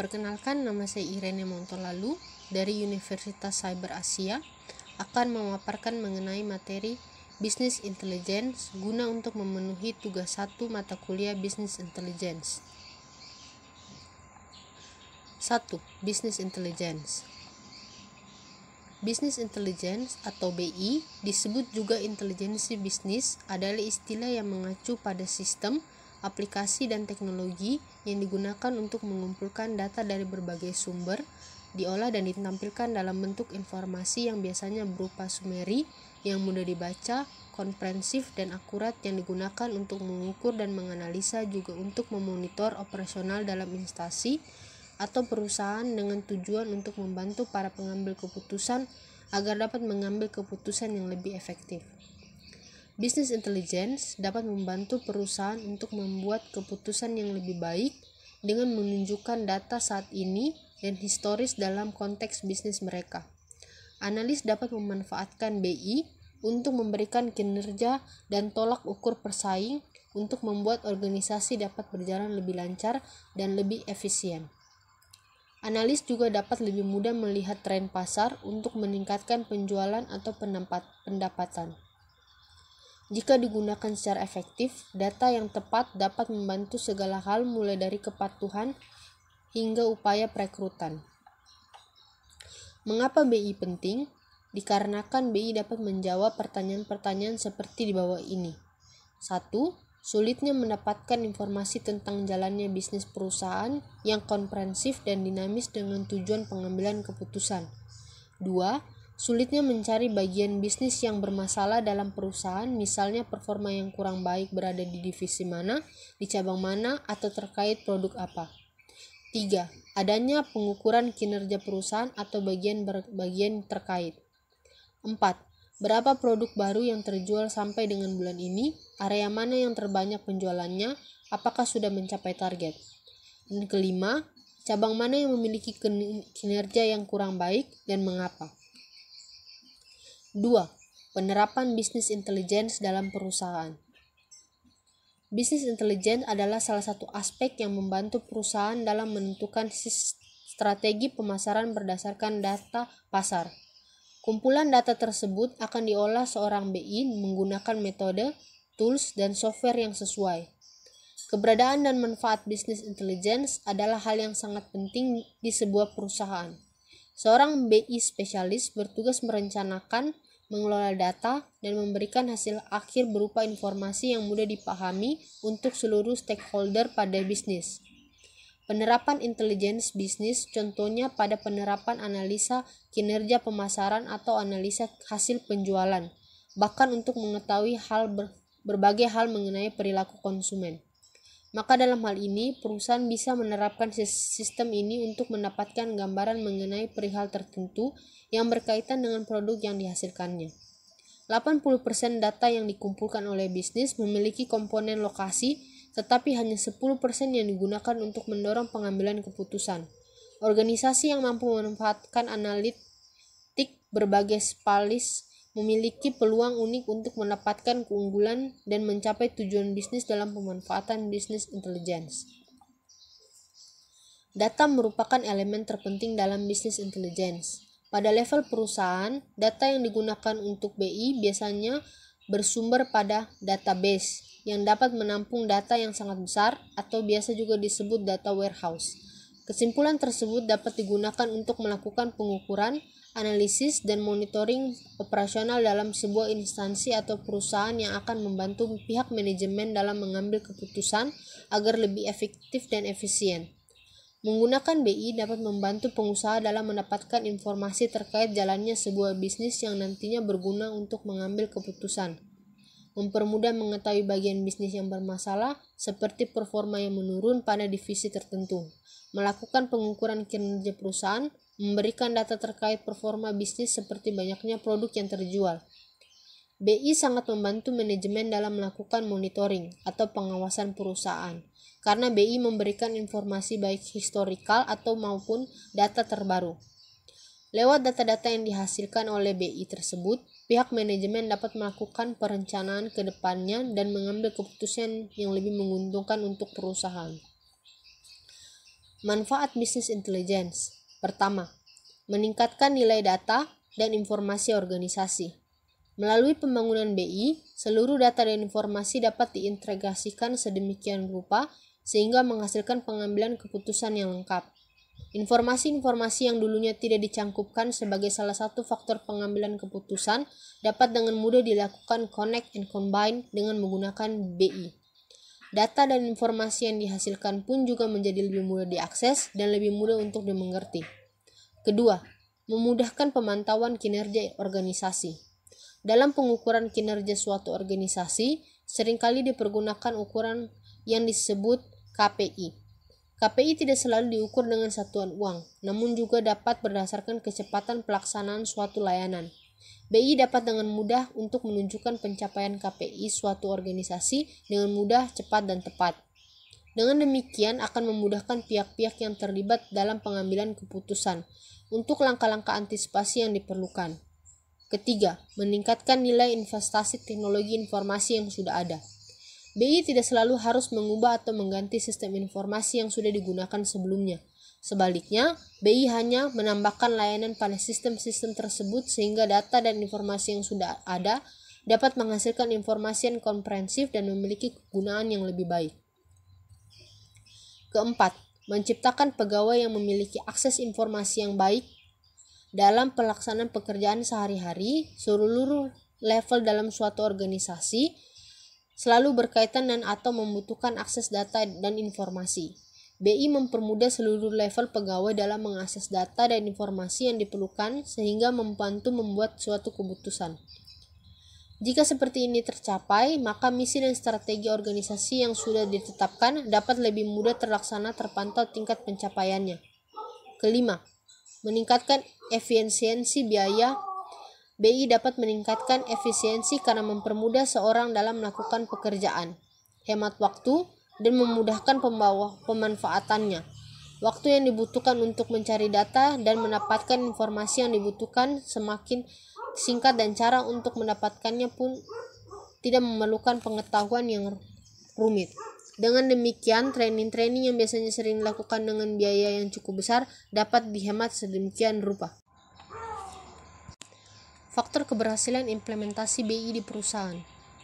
Perkenalkan, nama saya Irene Montolalu dari Universitas Cyber Asia, akan memaparkan mengenai materi Business Intelligence guna untuk memenuhi tugas 1 mata kuliah Business Intelligence. 1. Business Intelligence. Business Intelligence atau BI disebut juga intelijensi bisnis adalah istilah yang mengacu pada sistem, aplikasi dan teknologi yang digunakan untuk mengumpulkan data dari berbagai sumber, diolah dan ditampilkan dalam bentuk informasi yang biasanya berupa summary yang mudah dibaca, komprehensif dan akurat yang digunakan untuk mengukur dan menganalisa, juga untuk memonitor operasional dalam instansi atau perusahaan dengan tujuan untuk membantu para pengambil keputusan agar dapat mengambil keputusan yang lebih efektif. Business Intelligence dapat membantu perusahaan untuk membuat keputusan yang lebih baik dengan menunjukkan data saat ini dan historis dalam konteks bisnis mereka. Analis dapat memanfaatkan BI untuk memberikan kinerja dan tolak ukur persaing untuk membuat organisasi dapat berjalan lebih lancar dan lebih efisien. Analis juga dapat lebih mudah melihat tren pasar untuk meningkatkan penjualan atau pendapatan. Jika digunakan secara efektif, data yang tepat dapat membantu segala hal mulai dari kepatuhan hingga upaya perekrutan. Mengapa BI penting? Dikarenakan BI dapat menjawab pertanyaan-pertanyaan seperti di bawah ini. 1. Sulitnya mendapatkan informasi tentang jalannya bisnis perusahaan yang komprehensif dan dinamis dengan tujuan pengambilan keputusan. 2. Sulitnya mencari bagian bisnis yang bermasalah dalam perusahaan, misalnya performa yang kurang baik berada di divisi mana, di cabang mana, atau terkait produk apa. 3. Adanya pengukuran kinerja perusahaan atau bagian terkait. 4. Berapa produk baru yang terjual sampai dengan bulan ini, area mana yang terbanyak penjualannya, apakah sudah mencapai target. Dan kelima, cabang mana yang memiliki kinerja yang kurang baik dan mengapa. 2. Penerapan Business Intelligence dalam perusahaan. Business Intelligence adalah salah satu aspek yang membantu perusahaan dalam menentukan strategi pemasaran berdasarkan data pasar. Kumpulan data tersebut akan diolah seorang BI menggunakan metode, tools, dan software yang sesuai. Keberadaan dan manfaat Business Intelligence adalah hal yang sangat penting di sebuah perusahaan. Seorang BI spesialis bertugas merencanakan, mengelola data, dan memberikan hasil akhir berupa informasi yang mudah dipahami untuk seluruh stakeholder pada bisnis. Penerapan intelijensi bisnis contohnya pada penerapan analisa kinerja pemasaran atau analisa hasil penjualan, bahkan untuk mengetahui berbagai hal mengenai perilaku konsumen. Maka dalam hal ini, perusahaan bisa menerapkan sistem ini untuk mendapatkan gambaran mengenai perihal tertentu yang berkaitan dengan produk yang dihasilkannya. 80% data yang dikumpulkan oleh bisnis memiliki komponen lokasi, tetapi hanya 10% yang digunakan untuk mendorong pengambilan keputusan. Organisasi yang mampu memanfaatkan analitik berbagai spalis memiliki peluang unik untuk mendapatkan keunggulan dan mencapai tujuan bisnis dalam pemanfaatan Business Intelligence. Data merupakan elemen terpenting dalam Business Intelligence. Pada level perusahaan, data yang digunakan untuk BI biasanya bersumber pada database yang dapat menampung data yang sangat besar atau biasa juga disebut data warehouse. Kesimpulan tersebut dapat digunakan untuk melakukan pengukuran, analisis, dan monitoring operasional dalam sebuah instansi atau perusahaan yang akan membantu pihak manajemen dalam mengambil keputusan agar lebih efektif dan efisien. Menggunakan BI dapat membantu pengusaha dalam mendapatkan informasi terkait jalannya sebuah bisnis yang nantinya berguna untuk mengambil keputusan. Mempermudah mengetahui bagian bisnis yang bermasalah, seperti performa yang menurun pada divisi tertentu. Melakukan pengukuran kinerja perusahaan, memberikan data terkait performa bisnis seperti banyaknya produk yang terjual. BI sangat membantu manajemen dalam melakukan monitoring atau pengawasan perusahaan, karena BI memberikan informasi baik historikal atau maupun data terbaru. Lewat data-data yang dihasilkan oleh BI tersebut, pihak manajemen dapat melakukan perencanaan ke depannya dan mengambil keputusan yang lebih menguntungkan untuk perusahaan. Manfaat bisnis intelligence. Pertama, meningkatkan nilai data dan informasi organisasi. Melalui pembangunan BI, seluruh data dan informasi dapat diintegrasikan sedemikian rupa sehingga menghasilkan pengambilan keputusan yang lengkap. Informasi-informasi yang dulunya tidak dicangkupkan sebagai salah satu faktor pengambilan keputusan dapat dengan mudah dilakukan connect and combine dengan menggunakan BI. Data dan informasi yang dihasilkan pun juga menjadi lebih mudah diakses dan lebih mudah untuk dimengerti. Kedua, memudahkan pemantauan kinerja organisasi. Dalam pengukuran kinerja suatu organisasi, seringkali dipergunakan ukuran yang disebut KPI. KPI tidak selalu diukur dengan satuan uang, namun juga dapat berdasarkan kecepatan pelaksanaan suatu layanan. BI dapat dengan mudah untuk menunjukkan pencapaian KPI suatu organisasi dengan mudah, cepat, dan tepat. Dengan demikian akan memudahkan pihak-pihak yang terlibat dalam pengambilan keputusan untuk langkah-langkah antisipasi yang diperlukan. Ketiga, meningkatkan nilai investasi teknologi informasi yang sudah ada. BI tidak selalu harus mengubah atau mengganti sistem informasi yang sudah digunakan sebelumnya. Sebaliknya, BI hanya menambahkan layanan pada sistem-sistem tersebut sehingga data dan informasi yang sudah ada dapat menghasilkan informasi yang komprehensif dan memiliki kegunaan yang lebih baik. Keempat, menciptakan pegawai yang memiliki akses informasi yang baik dalam pelaksanaan pekerjaan sehari-hari. Seluruh level dalam suatu organisasi selalu berkaitan dan atau membutuhkan akses data dan informasi. BI mempermudah seluruh level pegawai dalam mengakses data dan informasi yang diperlukan sehingga membantu membuat suatu keputusan. Jika seperti ini tercapai, maka misi dan strategi organisasi yang sudah ditetapkan dapat lebih mudah terlaksana, terpantau tingkat pencapaiannya. Kelima, meningkatkan efisiensi biaya. BI dapat meningkatkan efisiensi karena mempermudah seorang dalam melakukan pekerjaan, hemat waktu, dan memudahkan pemanfaatannya. Waktu yang dibutuhkan untuk mencari data dan mendapatkan informasi yang dibutuhkan semakin singkat dan cara untuk mendapatkannya pun tidak memerlukan pengetahuan yang rumit. Dengan demikian, training-training yang biasanya sering dilakukan dengan biaya yang cukup besar dapat dihemat sedemikian rupa. Faktor keberhasilan implementasi BI di perusahaan.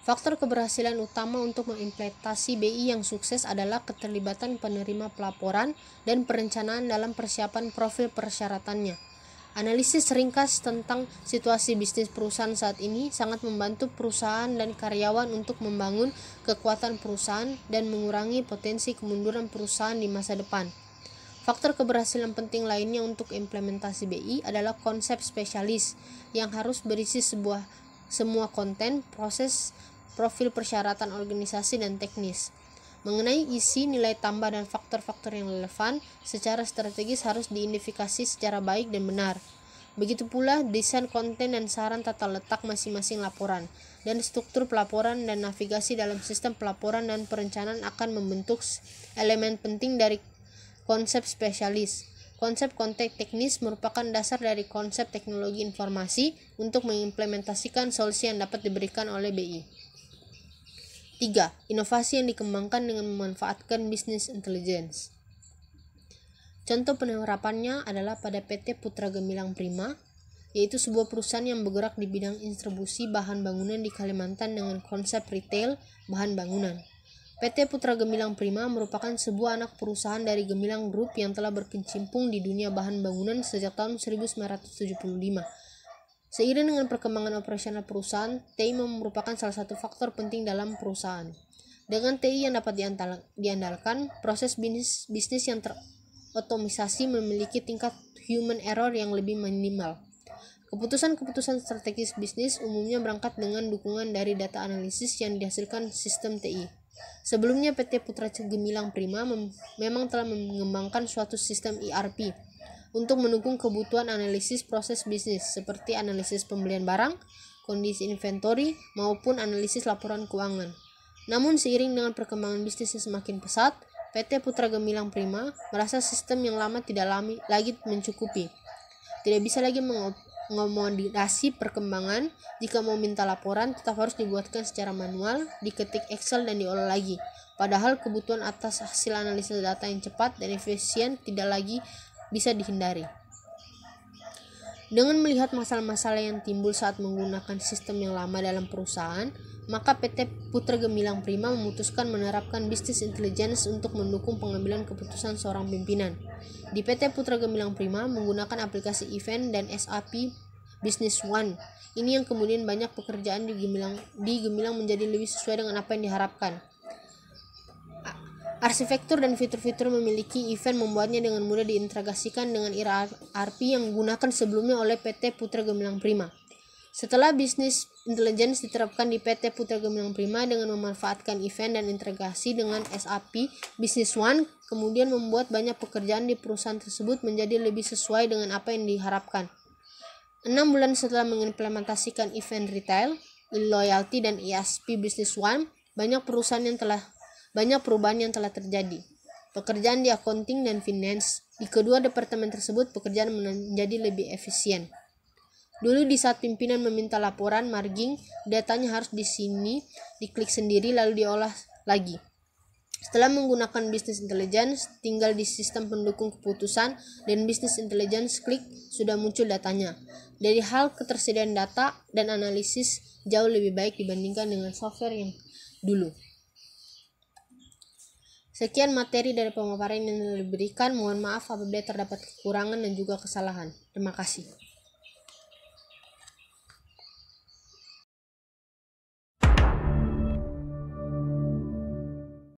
Faktor keberhasilan utama untuk mengimplementasi BI yang sukses adalah keterlibatan penerima pelaporan dan perencanaan dalam persiapan profil persyaratannya. Analisis ringkas tentang situasi bisnis perusahaan saat ini sangat membantu perusahaan dan karyawan untuk membangun kekuatan perusahaan dan mengurangi potensi kemunduran perusahaan di masa depan. Faktor keberhasilan penting lainnya untuk implementasi BI adalah konsep spesialis yang harus berisi semua konten, proses, profil persyaratan organisasi dan teknis. Mengenai isi, nilai tambah dan faktor-faktor yang relevan secara strategis harus diidentifikasi secara baik dan benar. Begitu pula desain konten dan saran tata letak masing-masing laporan dan struktur pelaporan dan navigasi dalam sistem pelaporan dan perencanaan akan membentuk elemen penting dari konsep spesialis. Konsep konteks teknis merupakan dasar dari konsep teknologi informasi untuk mengimplementasikan solusi yang dapat diberikan oleh BI. 3. Inovasi yang dikembangkan dengan memanfaatkan business intelligence. Contoh penerapannya adalah pada PT Putra Gemilang Prima, yaitu sebuah perusahaan yang bergerak di bidang distribusi bahan bangunan di Kalimantan dengan konsep retail bahan bangunan. PT Putra Gemilang Prima merupakan sebuah anak perusahaan dari Gemilang Group yang telah berkecimpung di dunia bahan bangunan sejak tahun 1975. Seiring dengan perkembangan operasional perusahaan, TI merupakan salah satu faktor penting dalam perusahaan. Dengan TI yang dapat diandalkan, proses bisnis yang terotomisasi memiliki tingkat human error yang lebih minimal. Keputusan-keputusan strategis bisnis umumnya berangkat dengan dukungan dari data analisis yang dihasilkan sistem TI. Sebelumnya PT Putra Gemilang Prima memang telah mengembangkan suatu sistem ERP untuk mendukung kebutuhan analisis proses bisnis seperti analisis pembelian barang, kondisi inventory, maupun analisis laporan keuangan. Namun seiring dengan perkembangan bisnis yang semakin pesat, PT Putra Gemilang Prima merasa sistem yang lama tidak lagi mencukupi. Tidak bisa lagi mengakomodasi perkembangan. Jika mau minta laporan tetap harus dibuatkan secara manual, diketik Excel dan diolah lagi. Padahal kebutuhan atas hasil analisis data yang cepat dan efisien tidak lagi bisa dihindari. Dengan melihat masalah-masalah yang timbul saat menggunakan sistem yang lama dalam perusahaan, maka PT Putra Gemilang Prima memutuskan menerapkan bisnis intelligence untuk mendukung pengambilan keputusan seorang pimpinan. Di PT Putra Gemilang Prima menggunakan aplikasi event dan SAP Business One. Ini yang kemudian banyak pekerjaan di Gemilang menjadi lebih sesuai dengan apa yang diharapkan. Arsitektur dan fitur-fitur memiliki event membuatnya dengan mudah diintegrasikan dengan ERP yang digunakan sebelumnya oleh PT Putra Gemilang Prima. Setelah bisnis intelligence diterapkan di PT Putra Gemilang Prima dengan memanfaatkan event dan integrasi dengan SAP Business One, kemudian membuat banyak pekerjaan di perusahaan tersebut menjadi lebih sesuai dengan apa yang diharapkan. 6 bulan setelah mengimplementasikan event retail, loyalty dan ESP Business One, banyak perubahan yang telah terjadi. Pekerjaan di accounting dan finance di kedua departemen tersebut pekerjaan menjadi lebih efisien. Dulu di saat pimpinan meminta laporan margin, datanya harus di sini diklik sendiri lalu diolah lagi. Setelah menggunakan business intelligence, tinggal di sistem pendukung keputusan dan business intelligence klik sudah muncul datanya. Dari hal ketersediaan data dan analisis jauh lebih baik dibandingkan dengan software yang dulu. Sekian materi dari pemaparan yang diberikan. Mohon maaf apabila terdapat kekurangan dan juga kesalahan. Terima kasih.